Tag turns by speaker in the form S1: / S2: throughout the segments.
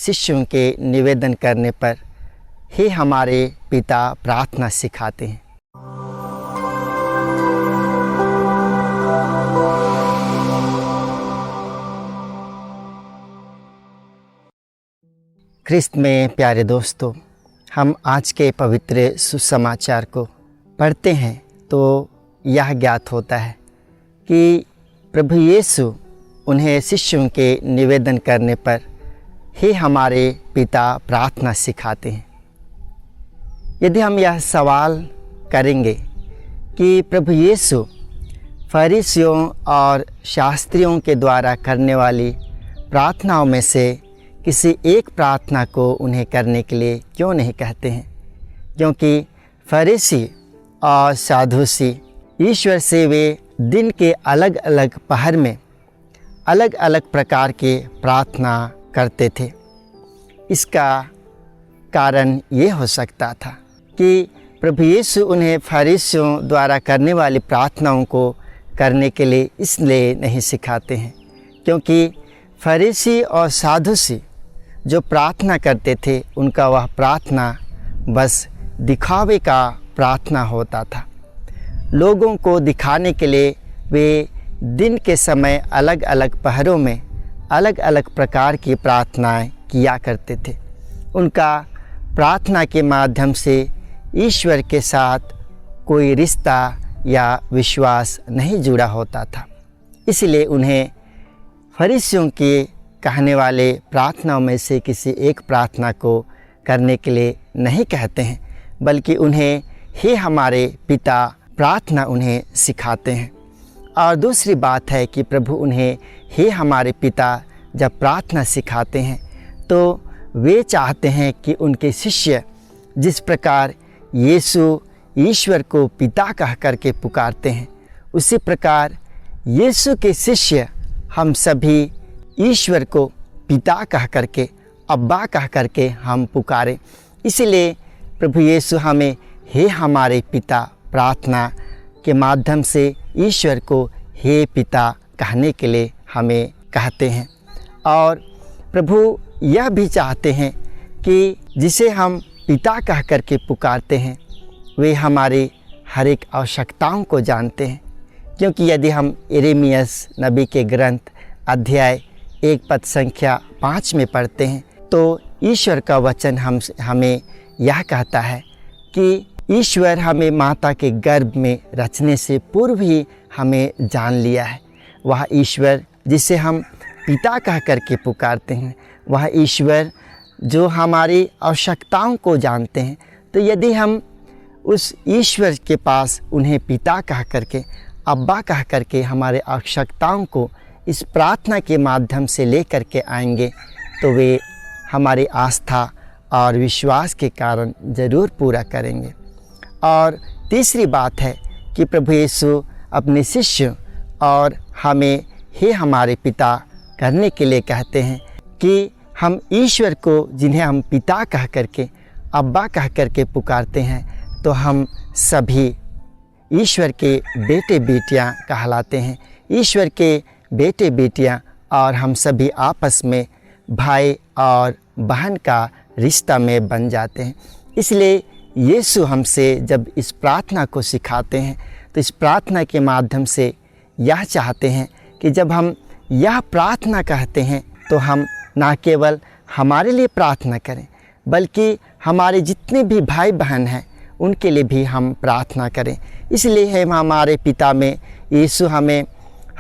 S1: शिष्यों के निवेदन करने पर हे हमारे पिता प्रार्थना सिखाते हैं। ख्रिस्त में प्यारे दोस्तों, हम आज के पवित्र सुसमाचार को पढ़ते हैं तो यह ज्ञात होता है कि प्रभु यीशु उन्हें शिष्यों के निवेदन करने पर हे हमारे पिता प्रार्थना सिखाते हैं। यदि हम यह सवाल करेंगे कि प्रभु यीशु फरीसियों और शास्त्रियों के द्वारा करने वाली प्रार्थनाओं में से किसी एक प्रार्थना को उन्हें करने के लिए क्यों नहीं कहते हैं, क्योंकि फरीसी और साधुसी ईश्वर से वे दिन के अलग अलग पहर में अलग अलग प्रकार के प्रार्थना करते थे। इसका कारण ये हो सकता था कि प्रभु यीशु उन्हें फरीसियों द्वारा करने वाली प्रार्थनाओं को करने के लिए इसलिए नहीं सिखाते हैं क्योंकि फरीसी और साधुसी जो प्रार्थना करते थे उनका वह प्रार्थना बस दिखावे का प्रार्थना होता था। लोगों को दिखाने के लिए वे दिन के समय अलग अलग पहरों में अलग अलग प्रकार की प्रार्थनाएं किया करते थे। उनका प्रार्थना के माध्यम से ईश्वर के साथ कोई रिश्ता या विश्वास नहीं जुड़ा होता था। इसलिए उन्हें फरीसियों के कहने वाले प्रार्थनाओं में से किसी एक प्रार्थना को करने के लिए नहीं कहते हैं, बल्कि उन्हें हे हमारे पिता प्रार्थना उन्हें सिखाते हैं। और दूसरी बात है कि प्रभु उन्हें हे हमारे पिता जब प्रार्थना सिखाते हैं तो वे चाहते हैं कि उनके शिष्य जिस प्रकार यीशु ईश्वर को पिता कह करके पुकारते हैं, उसी प्रकार यीशु के शिष्य हम सभी ईश्वर को पिता कह करके, अब्बा कह करके हम पुकारें। इसलिए प्रभु यीशु हमें हे हमारे पिता प्रार्थना के माध्यम से ईश्वर को हे पिता कहने के लिए हमें कहते हैं। और प्रभु यह भी चाहते हैं कि जिसे हम पिता कह करके पुकारते हैं वे हमारी हर एक आवश्यकताओं को जानते हैं, क्योंकि यदि हम यिर्मयाह नबी के ग्रंथ अध्याय 1 पद संख्या 5 में पढ़ते हैं तो ईश्वर का वचन हमें यह कहता है कि ईश्वर हमें माता के गर्भ में रचने से पूर्व ही हमें जान लिया है। वह ईश्वर जिसे हम पिता कह करके पुकारते हैं, वह ईश्वर जो हमारी आवश्यकताओं को जानते हैं। तो यदि हम उस ईश्वर के पास उन्हें पिता कह करके, अब्बा कह करके हमारे आवश्यकताओं को इस प्रार्थना के माध्यम से लेकर के आएंगे तो वे हमारी आस्था और विश्वास के कारण ज़रूर पूरा करेंगे। और तीसरी बात है कि प्रभु यीशु अपने शिष्य और हमें हे हमारे पिता करने के लिए कहते हैं कि हम ईश्वर को जिन्हें हम पिता कह करके, अब्बा कह करके पुकारते हैं, तो हम सभी ईश्वर के बेटे बेटियां कहलाते हैं, ईश्वर के बेटे बेटियां, और हम सभी आपस में भाई और बहन का रिश्ता में बन जाते हैं। इसलिए यीशु हमसे जब इस प्रार्थना को सिखाते हैं तो इस प्रार्थना के माध्यम से यह चाहते हैं कि जब हम यह प्रार्थना कहते हैं तो हम ना केवल हमारे लिए प्रार्थना करें बल्कि हमारे जितने भी भाई बहन हैं उनके लिए भी हम प्रार्थना करें। इसलिए है हमारे पिता में यीशु हमें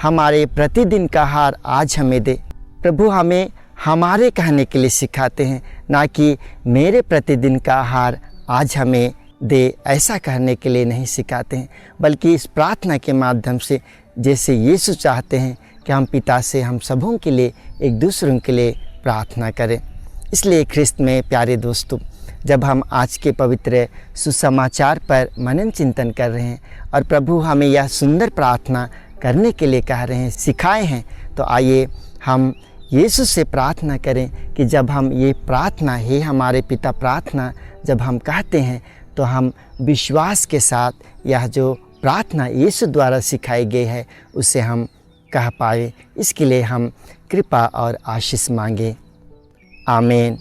S1: हमारे प्रतिदिन का आहार आज हमें दे। प्रभु हमें हमारे कहने के लिए सिखाते हैं, ना कि मेरे प्रतिदिन का आहार आज हमें दे ऐसा कहने के लिए नहीं सिखाते हैं, बल्कि इस प्रार्थना के माध्यम से जैसे यीशु चाहते हैं कि हम पिता से हम सबों के लिए एक दूसरों के लिए प्रार्थना करें। इसलिए ख्रिस्त में प्यारे दोस्तों, जब हम आज के पवित्र सुसमाचार पर मनन चिंतन कर रहे हैं और प्रभु हमें यह सुंदर प्रार्थना करने के लिए कह रहे हैं, सिखाए हैं, तो आइए हम यीशु से प्रार्थना करें कि जब हम ये प्रार्थना हे हमारे पिता प्रार्थना जब हम कहते हैं तो हम विश्वास के साथ यह जो प्रार्थना यीशु द्वारा सिखाई गई है उसे हम कह पाए। इसके लिए हम कृपा और आशीष मांगे। आमीन।